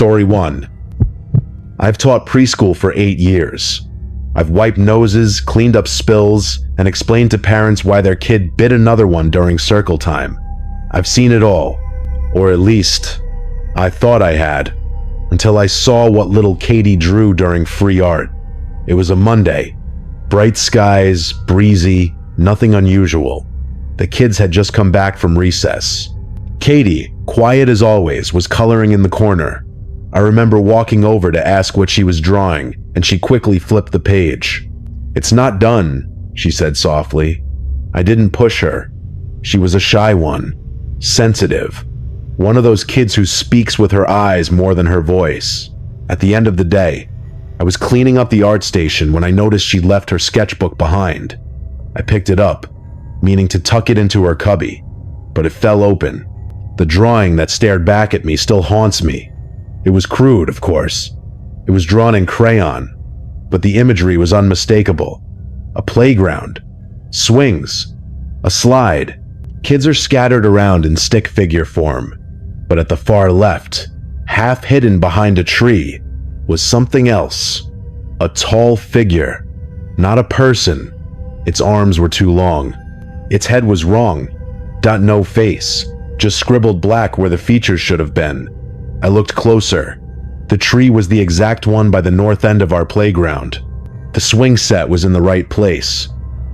Story 1. I've taught preschool for 8 years. I've wiped noses, cleaned up spills, and explained to parents why their kid bit another one during circle time. I've seen it all, or at least, I thought I had, until I saw what little Katie drew during free art. It was a Monday. Bright skies, breezy, nothing unusual. The kids had just come back from recess. Katie, quiet as always, was coloring in the corner. I remember walking over to ask what she was drawing, and she quickly flipped the page. "It's not done," she said softly. I didn't push her. She was a shy one, sensitive, one of those kids who speaks with her eyes more than her voice. At the end of the day, I was cleaning up the art station when I noticed she'd left her sketchbook behind. I picked it up, meaning to tuck it into her cubby, but it fell open. The drawing that stared back at me still haunts me. It was crude, of course. It was drawn in crayon, but the imagery was unmistakable. A playground, swings, a slide. Kids are scattered around in stick figure form, but at the far left, half hidden behind a tree, was something else. A tall figure, not a person. Its arms were too long. Its head was wrong. No face, just scribbled black where the features should have been. I looked closer. The tree was the exact one by the north end of our playground. The swing set was in the right place.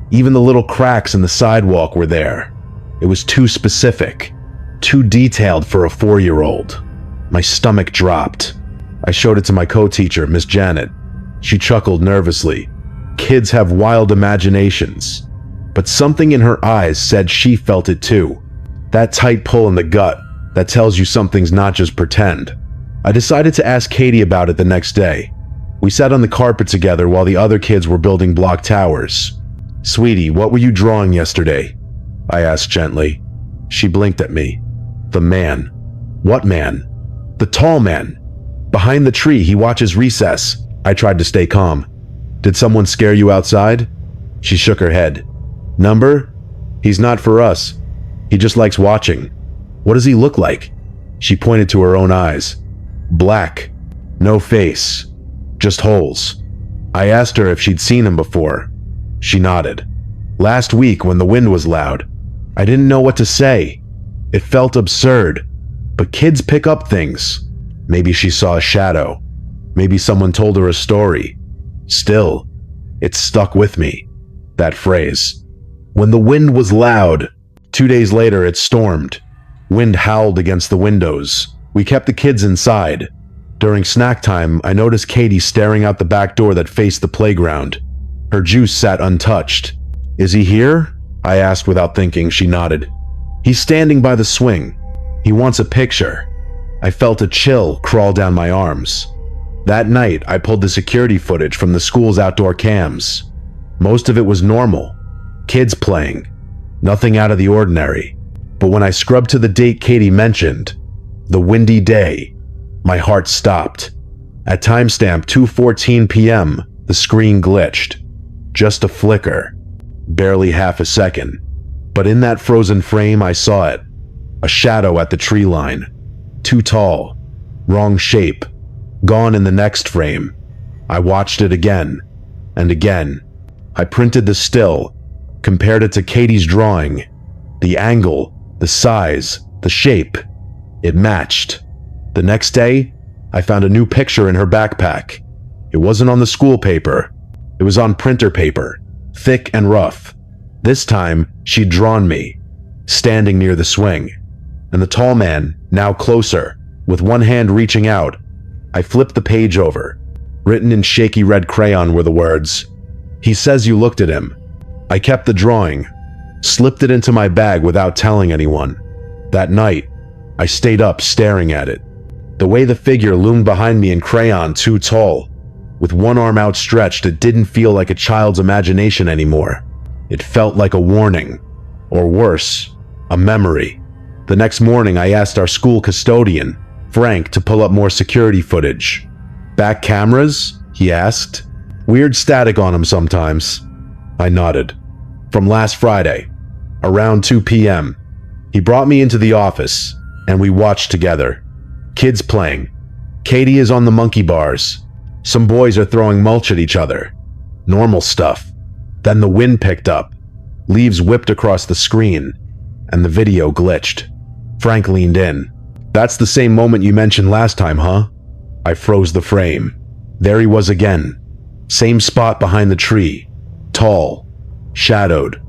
Even the little cracks in the sidewalk were there. It was too specific, too detailed for a 4-year-old. My stomach dropped. I showed it to my co-teacher, Miss Janet. She chuckled nervously. Kids have wild imaginations. But something in her eyes said she felt it too. That tight pull in the gut that tells you something's not just pretend. I decided to ask Katie about it the next day. We sat on the carpet together while the other kids were building block towers. "Sweetie, what were you drawing yesterday?" I asked gently. She blinked at me. "The man." "What man?" "The tall man. Behind the tree, he watches recess." I tried to stay calm. "Did someone scare you outside?" She shook her head. "Number? He's not for us. He just likes watching." "What does he look like?" She pointed to her own eyes. "Black. No face. Just holes." I asked her if she'd seen him before. She nodded. "Last week when the wind was loud. I didn't know what to say. It felt absurd. But kids pick up things. Maybe she saw a shadow. Maybe someone told her a story. Still, it stuck with me. That phrase. When the wind was loud. 2 days later, it stormed. Wind howled against the windows. We kept the kids inside. During snack time, I noticed Katie staring out the back door that faced the playground. Her juice sat untouched. "Is he here?" I asked without thinking. She nodded. "He's standing by the swing. He wants a picture." I felt a chill crawl down my arms. That night, I pulled the security footage from the school's outdoor cams. Most of it was normal. Kids playing. Nothing out of the ordinary. But when I scrubbed to the date Katie mentioned, the windy day, my heart stopped. At timestamp 2:14 p.m., the screen glitched. Just a flicker. Barely half a second. But in that frozen frame, I saw it. A shadow at the tree line. Too tall. Wrong shape. Gone in the next frame. I watched it again. And again. I printed the still. Compared it to Katie's drawing. The angle. The size. The shape. It matched. The next day, I found a new picture in her backpack. It wasn't on the school paper. It was on printer paper. Thick and rough. This time, she'd drawn me. Standing near the swing. And the tall man, now closer, with one hand reaching out. I flipped the page over. Written in shaky red crayon were the words, "He says you looked at him." I kept the drawing, slipped it into my bag without telling anyone. That night, I stayed up staring at it. The way the figure loomed behind me in crayon, too tall. With one arm outstretched, it didn't feel like a child's imagination anymore. It felt like a warning. Or worse, a memory. The next morning, I asked our school custodian, Frank, to pull up more security footage. "Back cameras?" he asked. "Weird static on them sometimes." I nodded. "From last Friday, around 2 p.m. He brought me into the office, and we watched together. Kids playing. Katie is on the monkey bars. Some boys are throwing mulch at each other. Normal stuff. Then the wind picked up. Leaves whipped across the screen, and the video glitched. Frank leaned in. That's the same moment you mentioned last time, huh? I froze the frame. There he was again. Same spot behind the tree. Tall. Shadowed.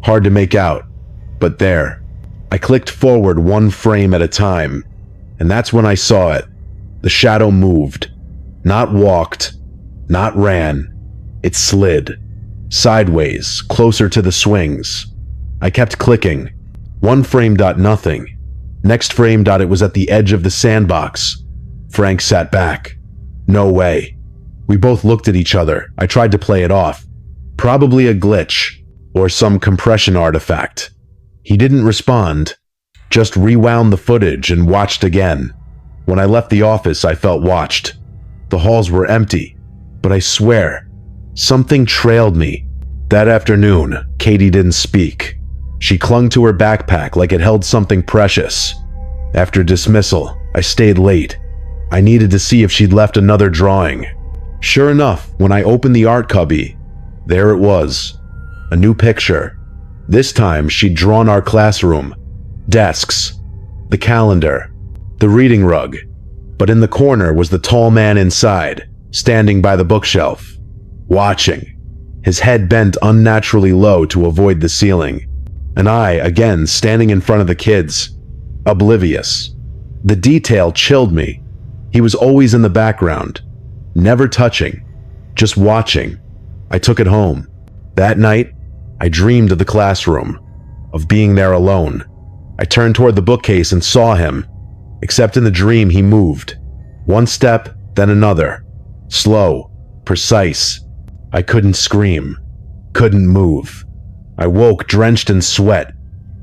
Hard to make out. But there. I clicked forward one frame at a time, and that's when I saw it. The shadow moved. Not walked. Not ran. It slid. Sideways, closer to the swings. I kept clicking. One frame dot nothing. Next frame dot it was at the edge of the sandbox. Frank sat back. No way. We both looked at each other. I tried to play it off. Probably a glitch, or some compression artifact. He didn't respond, just rewound the footage and watched again. When I left the office, I felt watched. The halls were empty, but I swear, something trailed me. That afternoon, Katie didn't speak. She clung to her backpack like it held something precious. After dismissal, I stayed late. I needed to see if she'd left another drawing. Sure enough, when I opened the art cubby, there it was. A new picture. This time, she'd drawn our classroom, desks, the calendar, the reading rug. But in the corner was the tall man inside, standing by the bookshelf, watching, his head bent unnaturally low to avoid the ceiling. And I, again, standing in front of the kids, oblivious. The detail chilled me. He was always in the background, never touching, just watching. I took it home. That night, I dreamed of the classroom, of being there alone. I turned toward the bookcase and saw him, except in the dream he moved. One step, then another. Slow, precise. I couldn't scream, couldn't move. I woke drenched in sweat,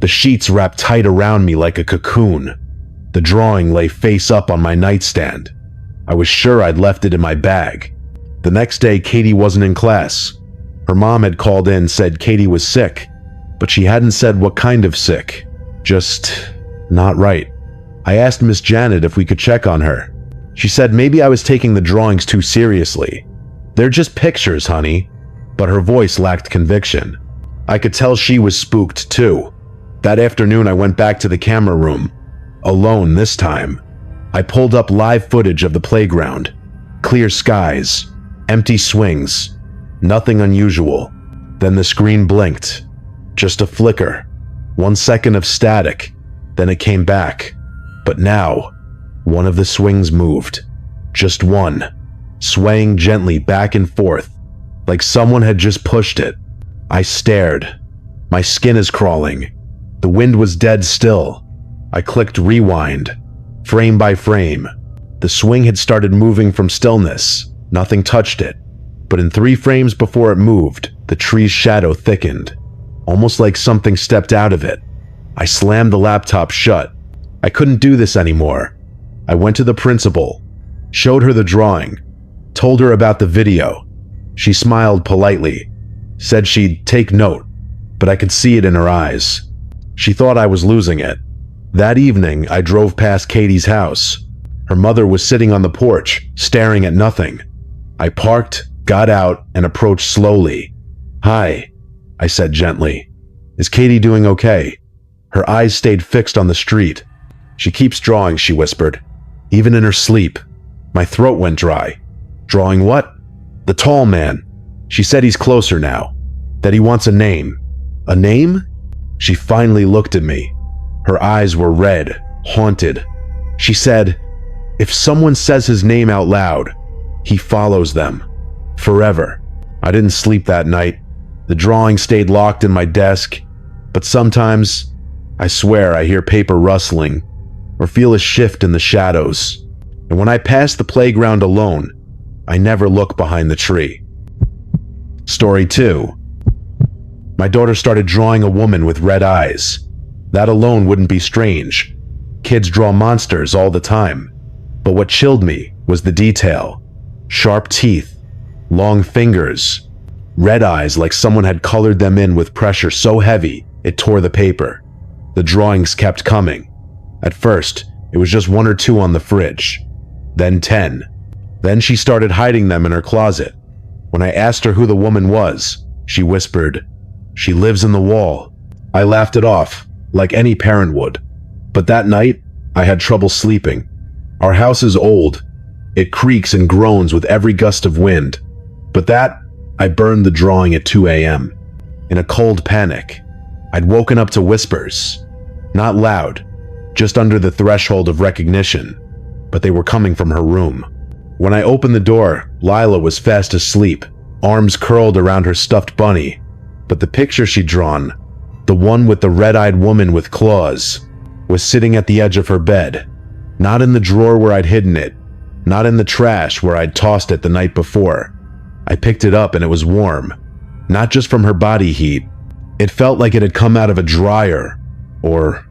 the sheets wrapped tight around me like a cocoon. The drawing lay face up on my nightstand. I was sure I'd left it in my bag. The next day, Katie wasn't in class. Her mom had called in, said Katie was sick, but she hadn't said what kind of sick. Just not right. I asked Miss Janet if we could check on her. She said maybe I was taking the drawings too seriously. They're just pictures, honey. But her voice lacked conviction. I could tell she was spooked too. That afternoon I went back to the camera room. Alone this time. I pulled up live footage of the playground. Clear skies. Empty swings. Nothing unusual. Then the screen blinked. Just a flicker. 1 second of static. Then it came back. But now, one of the swings moved. Just one. Swaying gently back and forth, like someone had just pushed it. I stared. My skin is crawling. The wind was dead still. I clicked rewind. Frame by frame. The swing had started moving from stillness. Nothing touched it. But in 3 frames before it moved, the tree's shadow thickened. Almost like something stepped out of it. I slammed the laptop shut. I couldn't do this anymore. I went to the principal, showed her the drawing, told her about the video. She smiled politely, said she'd take note, but I could see it in her eyes. She thought I was losing it. That evening, I drove past Katie's house. Her mother was sitting on the porch, staring at nothing. I parked, got out, and approached slowly. "Hi," I said gently. "Is Katie doing okay?" Her eyes stayed fixed on the street. "She keeps drawing," she whispered. "Even in her sleep." My throat went dry. "Drawing what?" "The tall man. She said he's closer now. That he wants a name." "A name?" She finally looked at me. Her eyes were red, haunted. She said, "If someone says his name out loud, he follows them. Forever." I didn't sleep that night. The drawing stayed locked in my desk. But sometimes, I swear I hear paper rustling, or feel a shift in the shadows. And when I pass the playground alone, I never look behind the tree. Story 2. My daughter started drawing a woman with red eyes. That alone wouldn't be strange. Kids draw monsters all the time. But what chilled me was the detail. Sharp teeth, long fingers, red eyes like someone had colored them in with pressure so heavy it tore the paper. The drawings kept coming. At first, it was just 1 or 2 on the fridge. then 10. Then she started hiding them in her closet. When I asked her who the woman was, she whispered, "She lives in the wall." I laughed it off, like any parent would. But that night, I had trouble sleeping. Our house is old. It creaks and groans with every gust of wind. But I burned the drawing at 2 a.m. in a cold panic. I'd woken up to whispers. Not loud, just under the threshold of recognition, but they were coming from her room. When I opened the door, Lila was fast asleep, arms curled around her stuffed bunny. But the picture she'd drawn, the one with the red-eyed woman with claws, was sitting at the edge of her bed. Not in the drawer where I'd hidden it, not in the trash where I'd tossed it the night before. I picked it up and it was warm, not just from her body heat. It felt like it had come out of a dryer or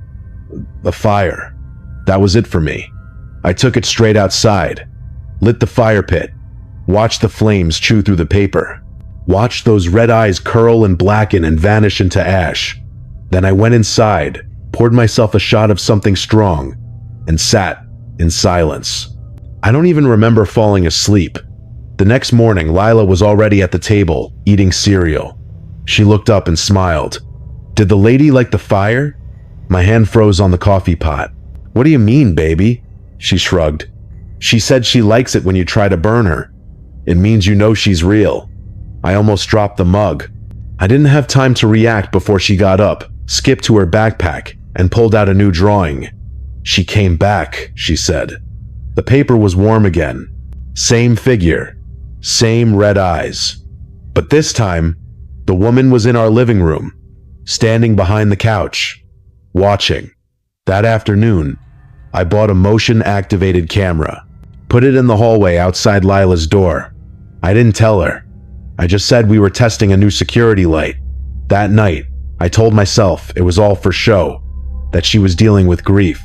a fire. That was it for me. I took it straight outside, lit the fire pit, watched the flames chew through the paper, watched those red eyes curl and blacken and vanish into ash. Then I went inside, poured myself a shot of something strong, and sat in silence. I don't even remember falling asleep. The next morning, Lila was already at the table, eating cereal. She looked up and smiled. "Did the lady like the fire?" My hand froze on the coffee pot. "What do you mean, baby?" She shrugged. "She said she likes it when you try to burn her. It means you know she's real." I almost dropped the mug. I didn't have time to react before she got up, skipped to her backpack, and pulled out a new drawing. "She came back," she said. The paper was warm again. Same figure, same red eyes. But this time, the woman was in our living room, standing behind the couch, watching. That afternoon, I bought a motion-activated camera, put it in the hallway outside Lila's door. I didn't tell her. I just said we were testing a new security light. That night, I told myself it was all for show, that she was dealing with grief,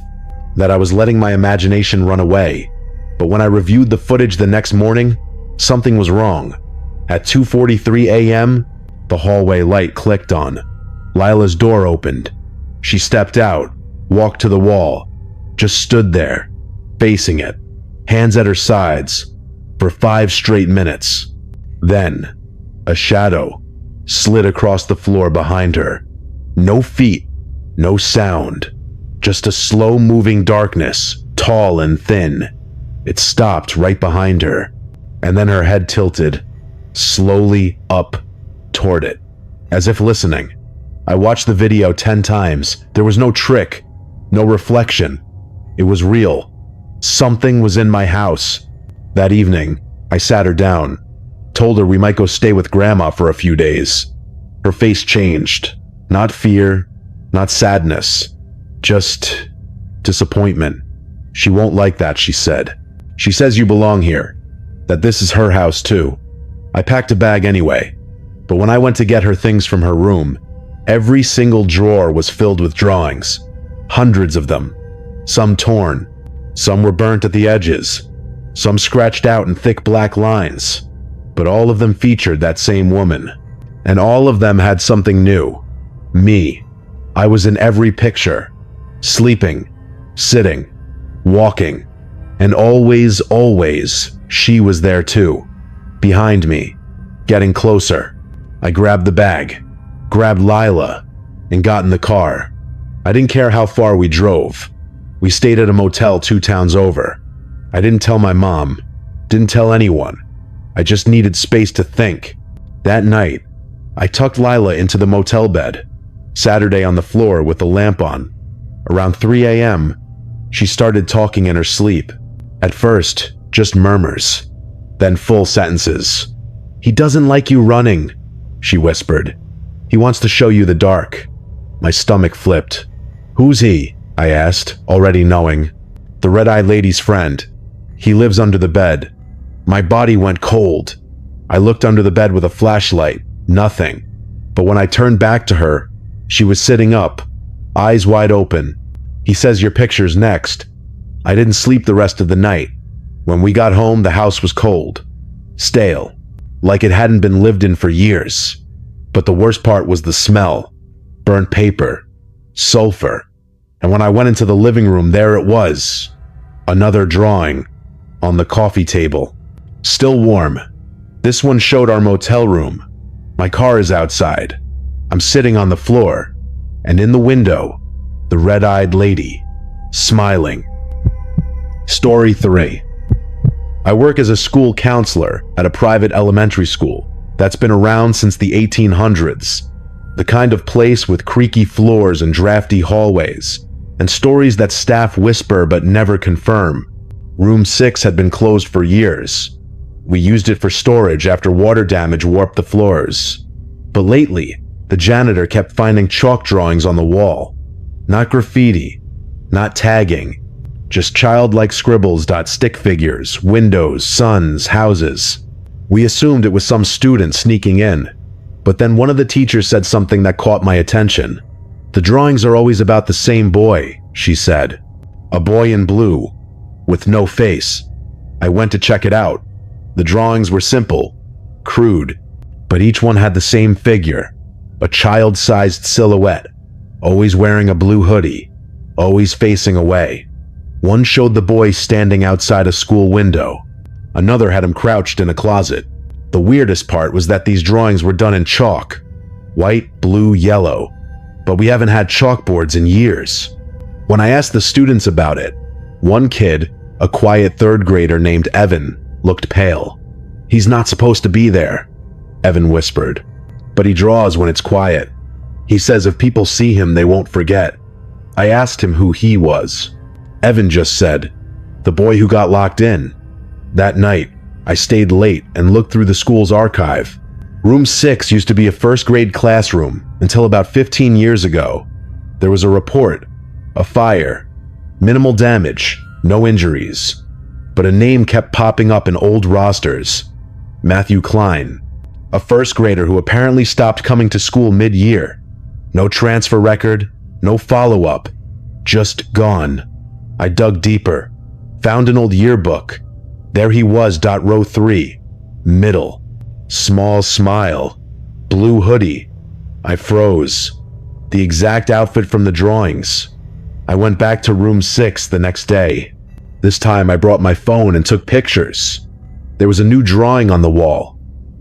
that I was letting my imagination run away. But when I reviewed the footage the next morning, something was wrong. At 2:43 a.m., the hallway light clicked on. Lila's door opened. She stepped out, walked to the wall, just stood there, facing it, hands at her sides, for 5 straight minutes. Then, a shadow slid across the floor behind her. No feet, no sound, just a slow-moving darkness, tall and thin. It stopped right behind her, and then her head tilted, slowly up toward it, as if listening. I watched the video 10 times. There was no trick, no reflection. It was real. Something was in my house. That evening, I sat her down, told her we might go stay with Grandma for a few days. Her face changed. Not fear, not sadness, just disappointment. "She won't like that," she said. "She says you belong here, that this is her house too." I packed a bag anyway, but when I went to get her things from her room, every single drawer was filled with drawings, hundreds of them, some torn, some were burnt at the edges, some scratched out in thick black lines, but all of them featured that same woman, and all of them had something new. Me. I was in every picture, sleeping, sitting, walking, and always, she was there too, behind me, getting closer. I grabbed the bag, grabbed Lila, and got in the car. I didn't care how far we drove. We stayed at a motel 2 towns over. I didn't tell my mom, didn't tell anyone. I just needed space to think. That night, I tucked Lila into the motel bed, Saturday on the floor with the lamp on. Around 3 a.m., she started talking in her sleep. At first, just murmurs, then full sentences. "He doesn't like you running," she whispered. "He wants to show you the dark." My stomach flipped. "Who's he?" I asked, already knowing. "The red-eyed lady's friend. He lives under the bed." My body went cold. I looked under the bed with a flashlight. Nothing. But when I turned back to her, she was sitting up, eyes wide open. "He says your picture's next." I didn't sleep the rest of the night. When we got home, the house was cold, stale, like it hadn't been lived in for years. But the worst part was the smell. Burnt paper, sulfur. And when I went into the living room, there it was. Another drawing. on the coffee table. Still warm. This one showed our motel room. My car is outside. I'm sitting on the floor, and in the window, the red-eyed lady, smiling. Story 3. I work as a school counselor at a private elementary school that's been around since the 1800s. The kind of place with creaky floors and drafty hallways, and stories that staff whisper but never confirm. Room 6 had been closed for years. We used it for storage after water damage warped the floors. But lately, the janitor kept finding chalk drawings on the wall. Not graffiti, not tagging, just childlike scribbles. Stick figures, windows, suns, houses. We assumed it was some student sneaking in, but then one of the teachers said something that caught my attention. "The drawings are always about the same boy," she said. "A boy in blue, with no face." I went to check it out. The drawings were simple, crude, but each one had the same figure, a child-sized silhouette, always wearing a blue hoodie, always facing away. One showed the boy standing outside a school window. Another had him crouched in a closet. The weirdest part was that these drawings were done in chalk, white, blue, yellow, but we haven't had chalkboards in years. When I asked the students about it, one kid, a quiet third grader named Evan, looked pale. "He's not supposed to be there," Evan whispered, "but he draws when it's quiet. He says if people see him, they won't forget." I asked him who he was. Evan just said, "The boy who got locked in." That night, I stayed late and looked through the school's archive. Room 6 used to be a first-grade classroom until about 15 years ago. There was a report, a fire, minimal damage, no injuries. But a name kept popping up in old rosters. Matthew Klein, a first grader who apparently stopped coming to school mid-year. No transfer record, no follow-up, just gone. I dug deeper, found an old yearbook. There he was. Row 3, middle, small smile, blue hoodie. I froze. The exact outfit from the drawings. I went back to room 6 the next day. This time I brought my phone and took pictures. There was a new drawing on the wall.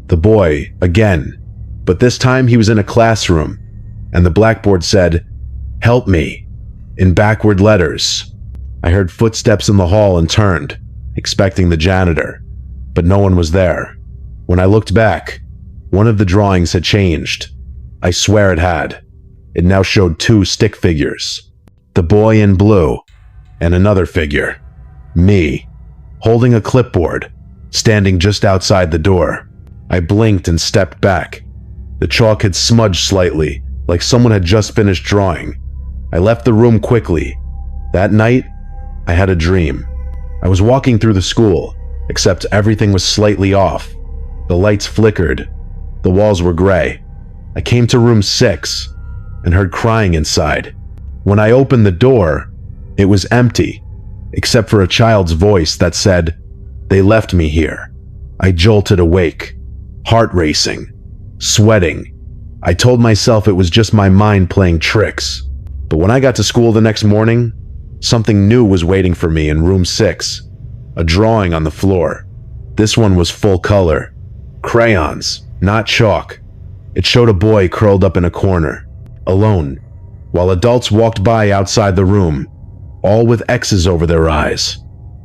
The boy, again, but this time he was in a classroom, and the blackboard said, "Help me," in backward letters. I heard footsteps in the hall and turned, expecting the janitor, but no one was there. When I looked back, one of the drawings had changed. I swear it had. It now showed 2 stick figures. The boy in blue, and another figure. Me, holding a clipboard, standing just outside the door. I blinked and stepped back. The chalk had smudged slightly, like someone had just finished drawing. I left the room quickly. That night, I had a dream. I was walking through the school, except everything was slightly off. The lights flickered. The walls were gray. I came to room 6 and heard crying inside. When I opened the door, it was empty, except for a child's voice that said, "They left me here." I jolted awake, heart racing, sweating. I told myself it was just my mind playing tricks. But when I got to school the next morning, something new was waiting for me in room 6. A drawing on the floor. This one was full color. Crayons, not chalk. It showed a boy curled up in a corner, alone, while adults walked by outside the room, all with X's over their eyes.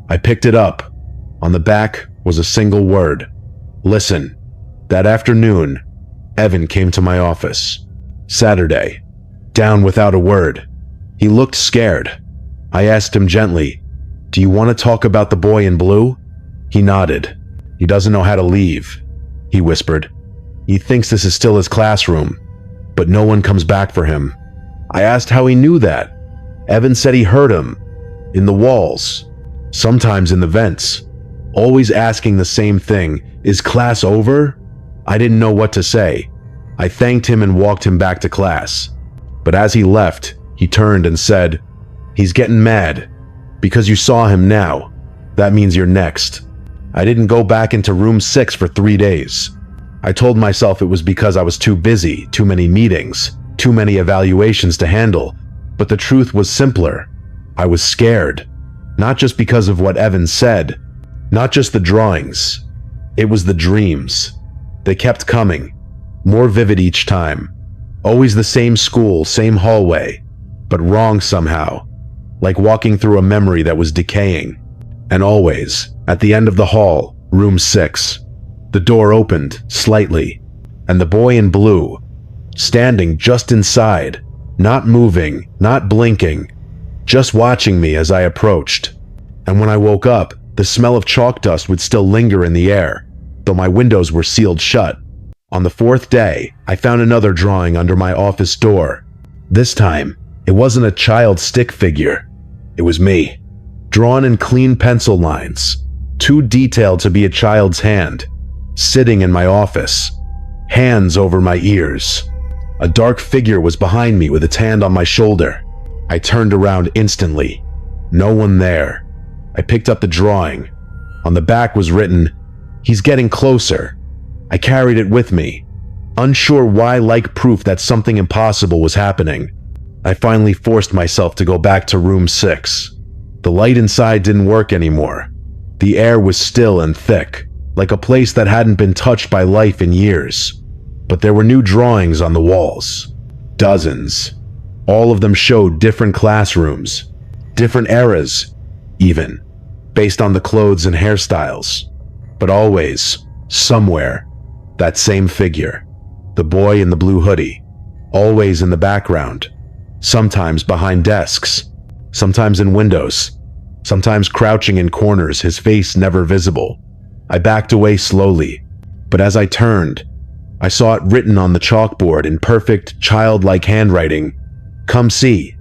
I picked it up. On the back was a single word. Listen. That afternoon, Evan came to my office. Saturday. Down without a word. He looked scared. I asked him gently, "Do you want to talk about the boy in blue?" He nodded. "He doesn't know how to leave," he whispered. "He thinks this is still his classroom, but no one comes back for him." I asked how he knew that. Evan said he heard him, in the walls, sometimes in the vents, always asking the same thing, "Is class over?" I didn't know what to say. I thanked him and walked him back to class. But as he left, he turned and said, "He's getting mad. Because you saw him now, that means you're next." I didn't go back into room 6 for 3 days. I told myself it was because I was too busy, too many meetings, too many evaluations to handle. But the truth was simpler. I was scared. Not just because of what Evan said, Not just the drawings, it was the dreams. They kept coming, more vivid each time. Always the same school, same hallway, but wrong somehow, like walking through a memory that was decaying. And always, at the end of the hall, room 6, the door opened slightly, and the boy in blue, standing just inside, not moving, not blinking, just watching me as I approached. And when I woke up, the smell of chalk dust would still linger in the air, though my windows were sealed shut. On the 4th day, I found another drawing under my office door. This time, it wasn't a child stick figure. It was me, drawn in clean pencil lines, too detailed to be a child's hand, sitting in my office, hands over my ears. A dark figure was behind me with its hand on my shoulder. I turned around instantly. No one there. I picked up the drawing. On the back was written, "He's getting closer." I carried it with me, unsure why, like proof that something impossible was happening. I finally forced myself to go back to room 6. The light inside didn't work anymore. The air was still and thick, like a place that hadn't been touched by life in years. But there were new drawings on the walls. Dozens. All of them showed different classrooms, different eras, even, based on the clothes and hairstyles. But always, somewhere, that same figure, the boy in the blue hoodie, always in the background, sometimes behind desks, sometimes in windows, sometimes crouching in corners, his face never visible. I backed away slowly, but as I turned, I saw it written on the chalkboard in perfect, childlike handwriting, "Come see."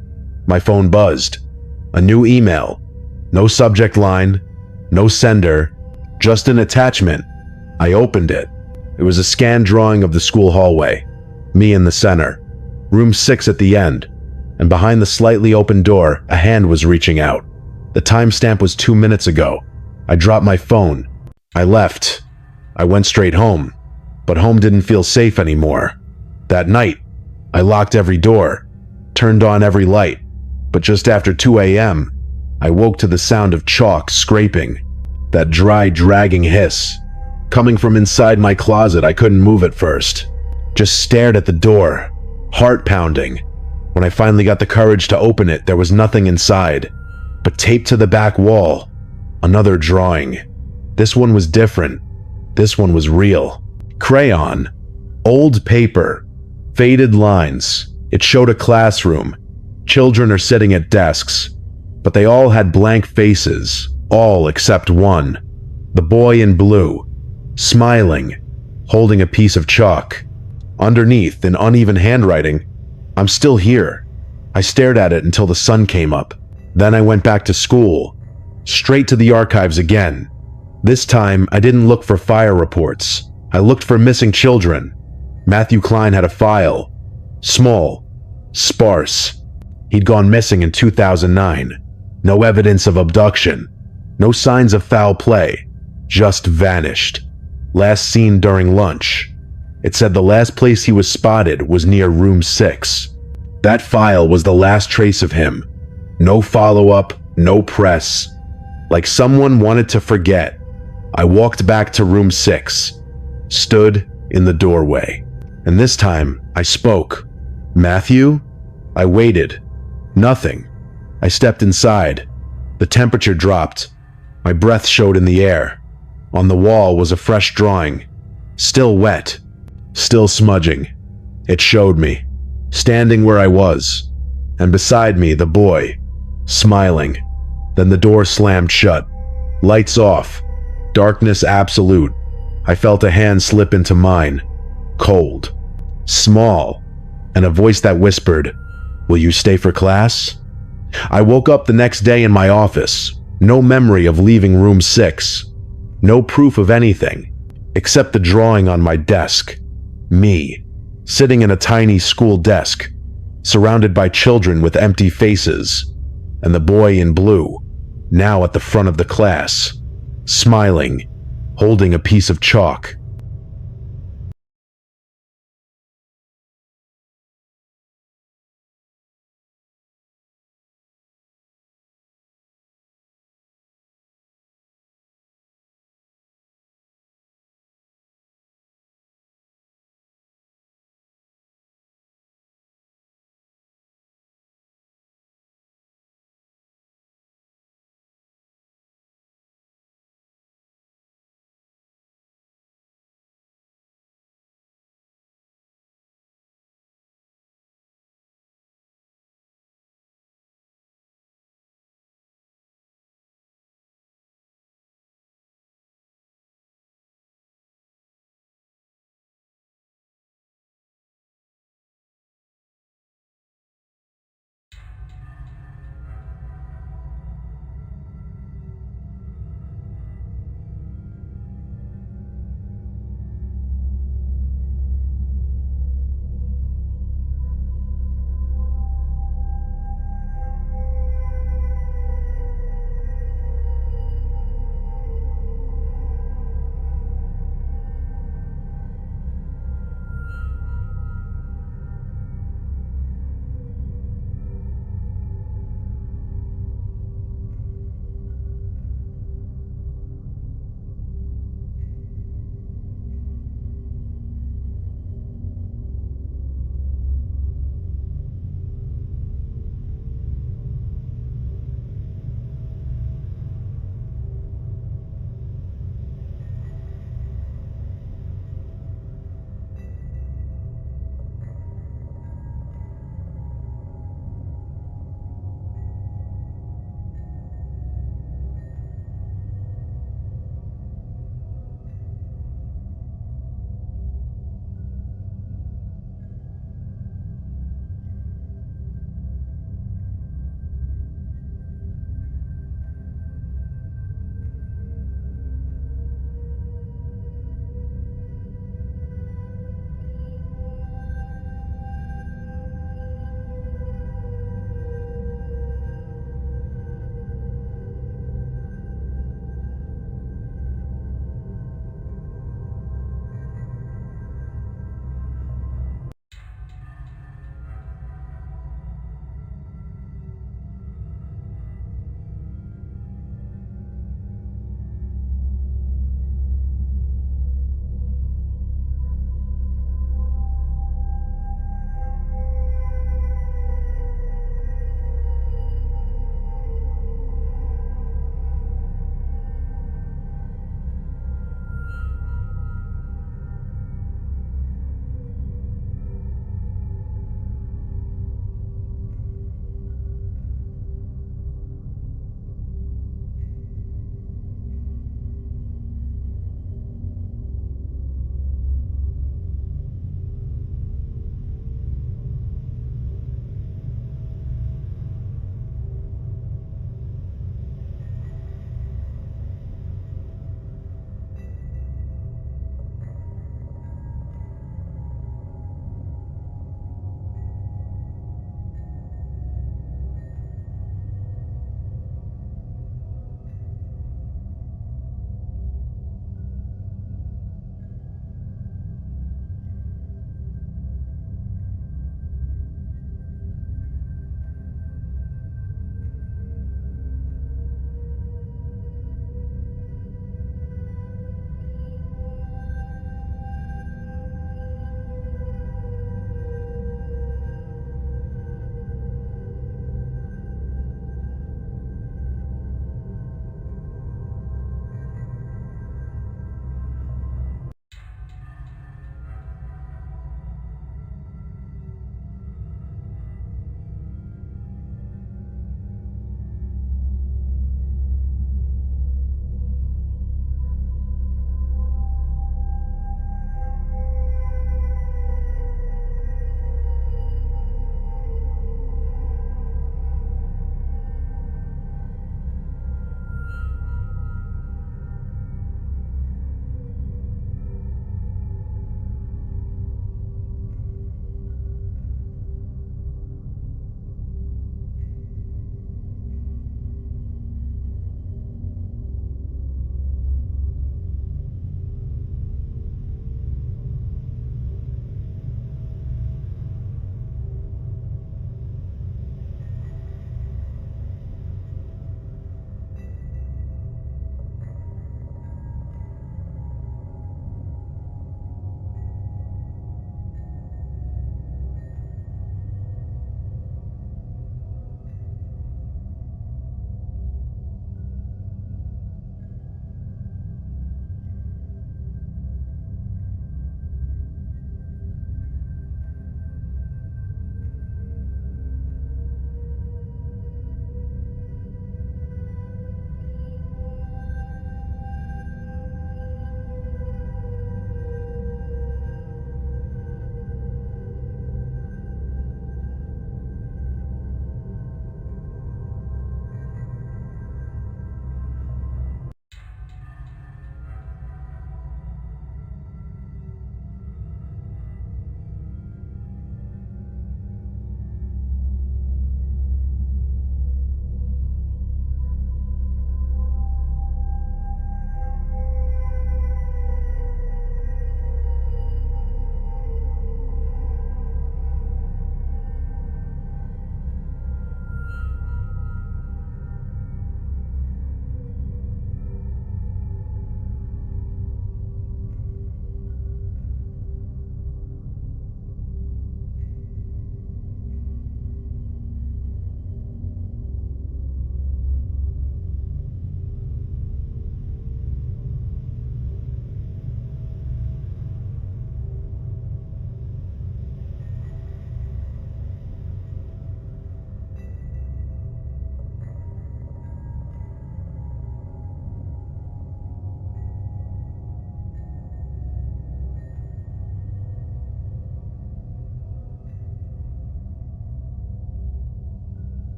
My phone buzzed. A new email. No subject line, no sender, just an attachment. I opened it. It was a scanned drawing of the school hallway, me in the center, room 6 at the end, and behind the slightly open door, a hand was reaching out. The timestamp was 2 minutes ago. I dropped my phone. I left. I went straight home, but home didn't feel safe anymore. That night, I locked every door, turned on every light, but just after 2 a.m., I woke to the sound of chalk scraping, that dry, dragging hiss. Coming from inside my closet, I couldn't move at first. Just stared at the door, heart pounding. When I finally got the courage to open it, there was nothing inside, but taped to the back wall, another drawing. This one was different. This one was real. Crayon, old paper, faded lines. It showed a classroom. Children are sitting at desks, but they all had blank faces, all except one. The boy in blue, smiling, holding a piece of chalk. Underneath, in uneven handwriting, "I'm still here." I stared at it until the sun came up. Then I went back to school, straight to the archives again. This time, I didn't look for fire reports. I looked for missing children. Matthew Klein had a file. Small, sparse. He'd gone missing in 2009. No evidence of abduction. No signs of foul play. Just vanished. Last seen during lunch. It said the last place he was spotted was near room 6. That file was the last trace of him. No follow-up, no press. Like someone wanted to forget. I walked back to room 6, stood in the doorway. And this time, I spoke. "Matthew?" I waited. Nothing. I stepped inside. The temperature dropped. My breath showed in the air. On the wall was a fresh drawing. Still wet. Still smudging. It showed me, standing where I was, and beside me the boy, smiling. Then the door slammed shut. Lights off. Darkness absolute. I felt a hand slip into mine. Cold. Small. And a voice that whispered, "Will you stay for class?" I woke up the next day in my office. No memory of leaving room 6. No proof of anything, except the drawing on my desk. Me, sitting in a tiny school desk, surrounded by children with empty faces, and the boy in blue, now at the front of the class, smiling, holding a piece of chalk.